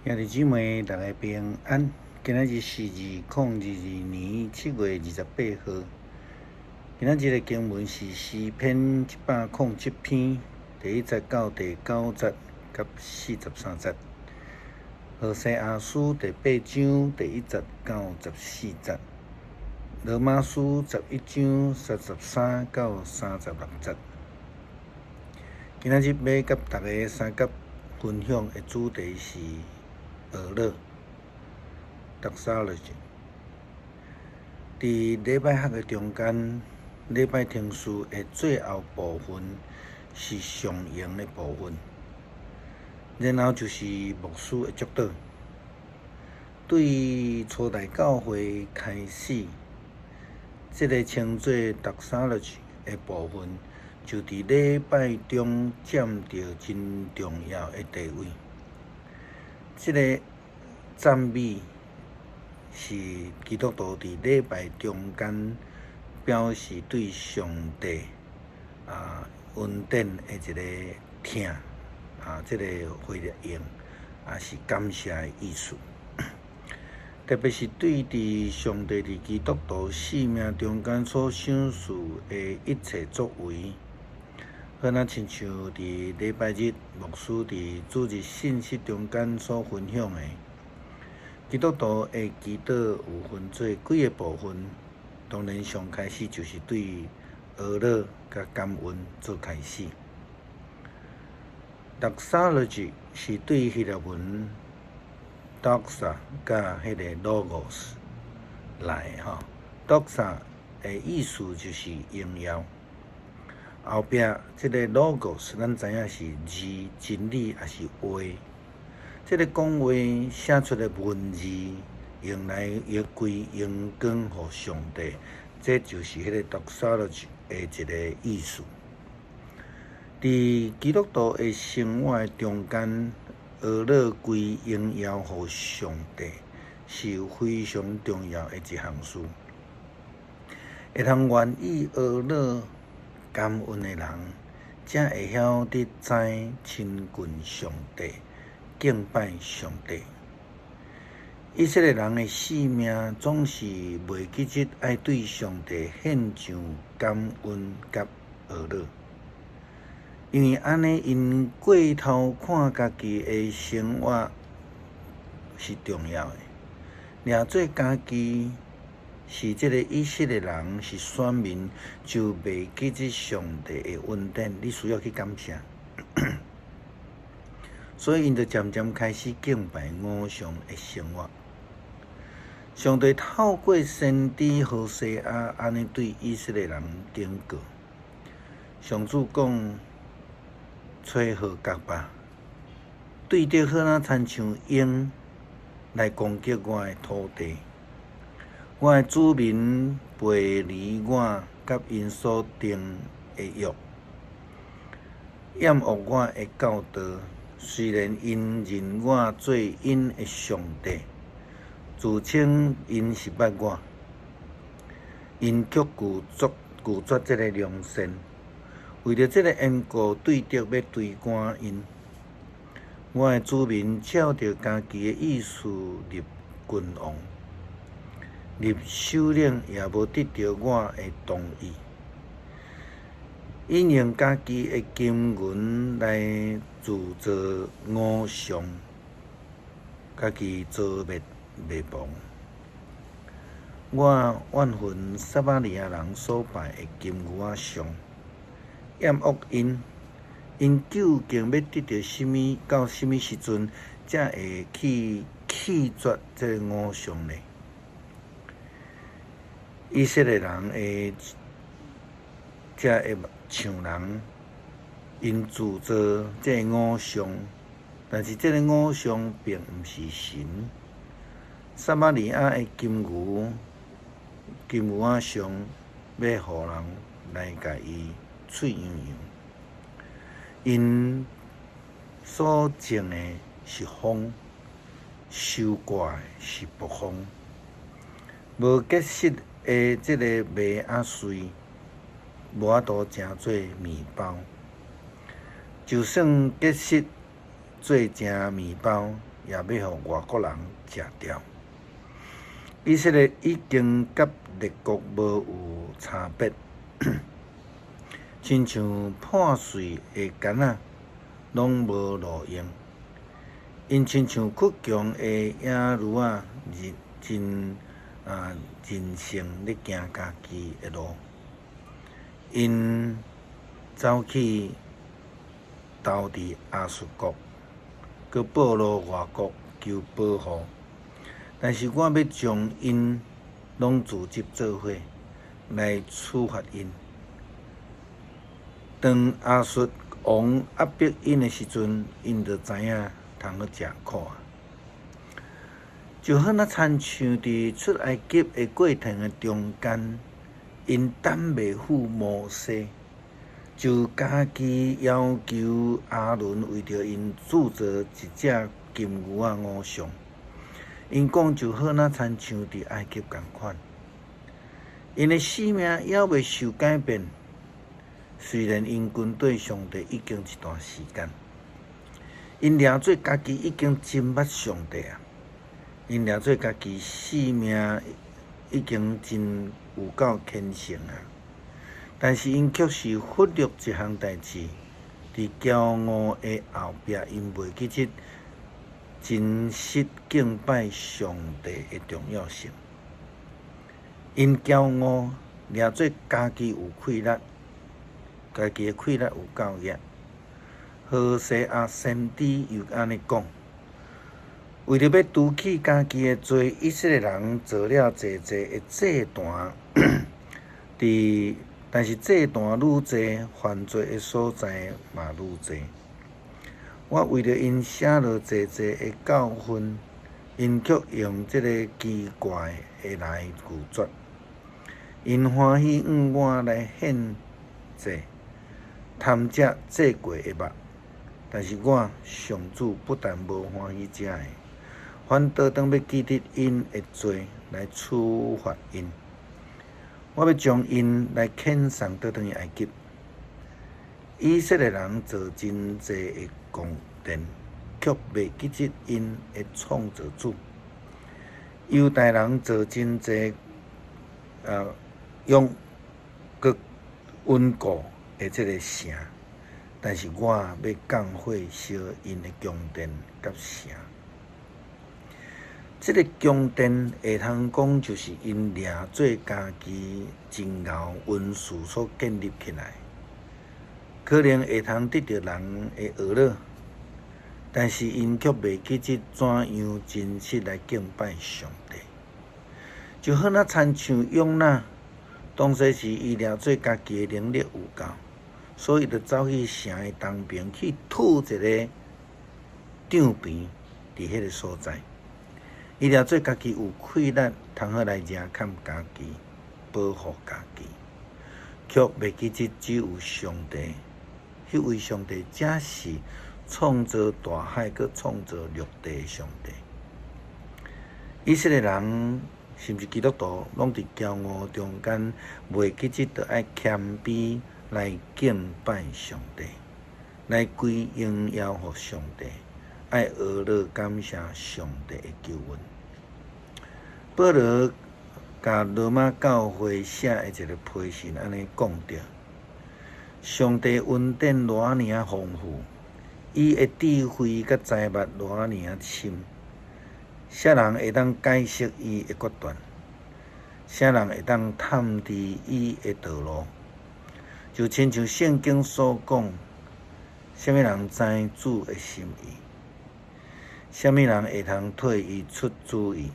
兄弟姊妹，大家平安。今仔日是2022年7月28号。今仔日的经文是诗篇107篇第1节到第9节甲43节。何西阿书第8章第1节到14节。罗马书11章33到36节。今仔日要甲大家三角分享的主题是俄勒 doxology。伫礼拜学的中间，礼拜听书的最后部分是上营的部分，然后就是牧师的祝祷。对初代教会开始，这个称作 doxology 的部分，就伫礼拜中占着真重要的地位。这个赞美是基督徒伫礼拜中间表示对上帝恩典的一个听这个回应是感谢的意思。特别是对伫上帝伫基督徒生命中间所赏赐的一切作为，好像亲像伫礼拜日牧师伫主日信息中间所分享的，基督徒的祈祷有分做几个部分。当然，上开始就是对俄勒甲感恩做开始。doxology 是对希腊文 doxa 甲迄个 logos 来doxa 的意思就是荣耀。后壁这个 logos 咱知影是字、真理也是话。这个讲话写出的文字，用来归荣光给上帝，这就是迄个 doxology 的一个意思。伫基督徒的生活中间，俄勒归荣耀给上帝，是非常重要的一项事。会通愿意俄勒感恩的人，才会晓得知亲近上帝、敬拜上帝。以色列人的性命总是袂记得爱对上帝献上感恩甲俄勒，因为安尼因过头看家己的生活是重要的，掠做家己是这个以色列人是选民，就袂记得上帝的恩典，你需要去感谢。所以因就渐渐开始敬拜偶像的生活。上帝透过先知何西阿安尼对以色列人警告：上主讲，找好角吧，对着好像亲像鹰来攻击我的土地。我的子民背离我甲因所定的约，厌恶我的教导。虽然因认我做因的上帝，自称因是捌我，因却拒绝这个良善，为着这个缘故，对着要追赶因。我的子民照着家己的意思入君王。入首领也无得到我的同意，引用家己的经文来自造偶像，家己造灭亡。我怨恨撒玛利亚人所拜的金牛仔像，厌恶因究竟要得到什么？到什么时阵才会去弃绝这个偶像呢？以色列人才会像人，因自造这个偶像，但是这个偶像并不是神。撒玛利亚的金牛仔像，要互人来甲伊喙痒痒。因所种的是风，收割的是暴风，无结实的这个麦仔穗，无法度成做面包。就算结实做成面包，也要互外国人食掉。以色列已经甲列国无有差别，亲像破碎的杆仔，拢无路用。因亲像倔强的野驴仔，人性咧行家己的路。因走去投伫亚述国，佮暴露外国求保护。但是我要将因拢组织做伙来处罚因。当亚述王压迫因的时阵，因就知影通去食苦啊。就好那亲像伫出埃及的过程的中间，因胆未负摩西，就家己要求亚伦为着因铸造一只金牛仔偶像。因讲就好那亲像伫埃及共款，因的性命也未受改变。虽然因军队上帝已经一段时间，因掠做家己已经真捌上帝啊，因掠做家己性命已经真有够虔诚啊。但是因却是忽略一项代志，伫骄傲的后壁，因袂记得真实敬拜上帝的重要性。因骄傲掠做家己有气力，家己的气力有够热。何西阿先知又安尼讲：为着要拄起家己的罪，以色列人做了济的祭坛，但是祭坛愈济，犯罪的所在嘛愈济。我为了因写落济的教训，因却用这个奇怪的来拒绝。因欢喜用我来献祭，贪食祭过的肉，但是我上主不但无欢喜食的，反倒当要记得因的罪来处罚因。我要将因来遣送倒转去埃及。以色列人做真济的宫殿，却袂记得因的创造主。犹太人做真济用佮稳固的这个城，但是我要降火烧因的宫殿甲城。这个宫殿会通讲就是因掠做家己真熬温书所建立起来，可能会通得到人的娱乐，但是因却袂记得怎样真实来敬拜上帝。就好那亲像用那当时是伊掠做家己的能力有够，所以就走去城的东边去吐一个场边伫迄个所在。伊掠做家己有气力，通好来赢砍家己，保护家己，却袂记得只有上帝。迄位上帝才是创造大海、佮创造陆地的上帝。以色列人甚至基督徒，拢伫骄傲中间，袂记得着爱谦卑来敬拜上帝，来归荣耀互上帝。爱学乐感谢上帝的救恩。保罗甲罗马教会写的一个批信安尼讲着：上帝恩典偌尔丰富，伊的智慧甲财物偌尔深，啥人会当解释伊的决断？啥人会当探知伊的道路？就亲像圣经所讲，啥物人知主的心意？啥物人会通替伊出主意？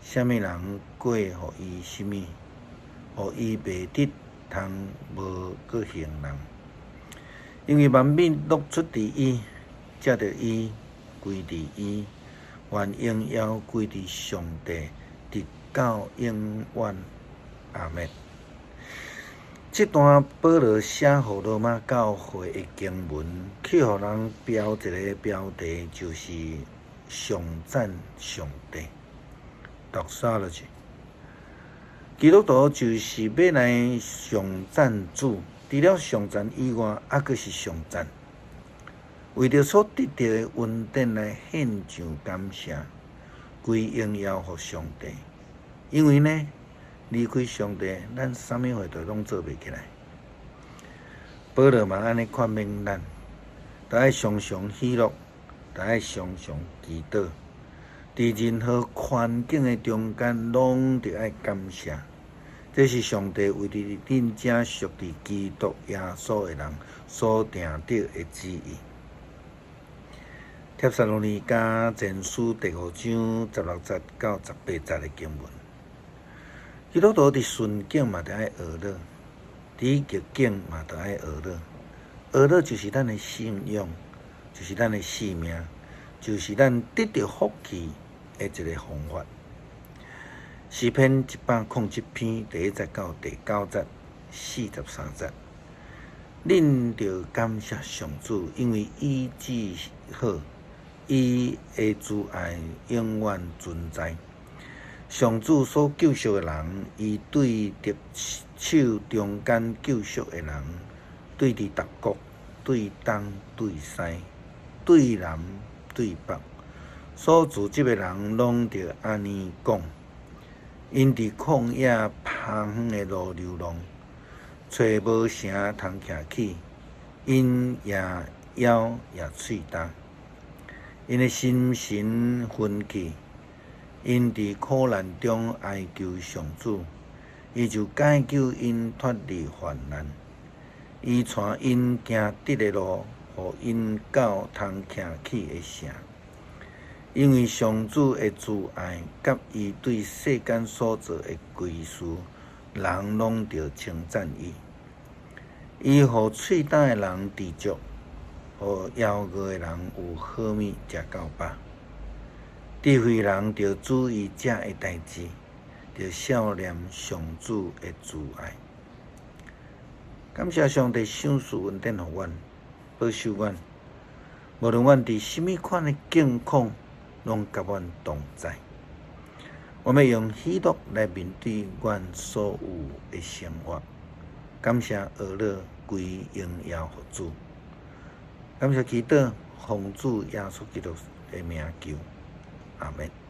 啥物人过互伊什么？互伊袂得通无个行人？因为万民落出伫伊，才着伊归伫伊，愿荣耀归伫上帝，直到永远。阿们。这段保罗写互罗马教会的经文，去互人标一个标题，就是上赞上帝。Doxology， 基督徒就是要来上赞主，除了上赞以外，还佫是上赞。为着所得到的恩典来献上感谢，归荣耀给上帝。因为呢，离开上帝，咱啥物货都拢做袂起来。保罗嘛安尼劝勉咱，着爱常常喜乐，着爱常常祈祷，伫任何环境的中间，拢着爱感谢。这是上帝为着恁正属伫基督耶稣的人所定定的旨意。帖撒罗尼迦前书第5章16节到18节的经文。基督徒伫顺境嘛着爱学乐，伫逆境嘛着爱学乐。学乐就是咱的信仰，就是咱的性命，就是咱得到福气的一个方法。诗篇107篇第1节到第9节43节，恁着感谢上主，因为伊至好，伊的慈爱永远存在。上主所救赎的人，伊对敌手中间救赎的人，对伫逐国，对东对西，对南对北，所自集的人拢着安尼讲。因伫旷野芳远的路流浪，找无城通徛起，因也枵也喙焦，因的心神昏去，因伫苦难中哀求上主，伊就解救因脱离患难，伊带因行直的路，互因到通徛起的城。因为上主的慈爱，甲伊对世间所做的贵事，人拢着称赞伊。伊互喙焦的人知足，互枵饿的人有好物食到饱。智慧人着注意这的代志，着少念上主的慈爱。感谢上帝赏赐恩典互阮，保守阮，无论阮伫什么款的境况，拢甲阮同在。我们用喜乐来面对阮所有的生活。感谢学乐归荣耀给主。感谢祈祷，奉主耶稣基督的名求，阿门。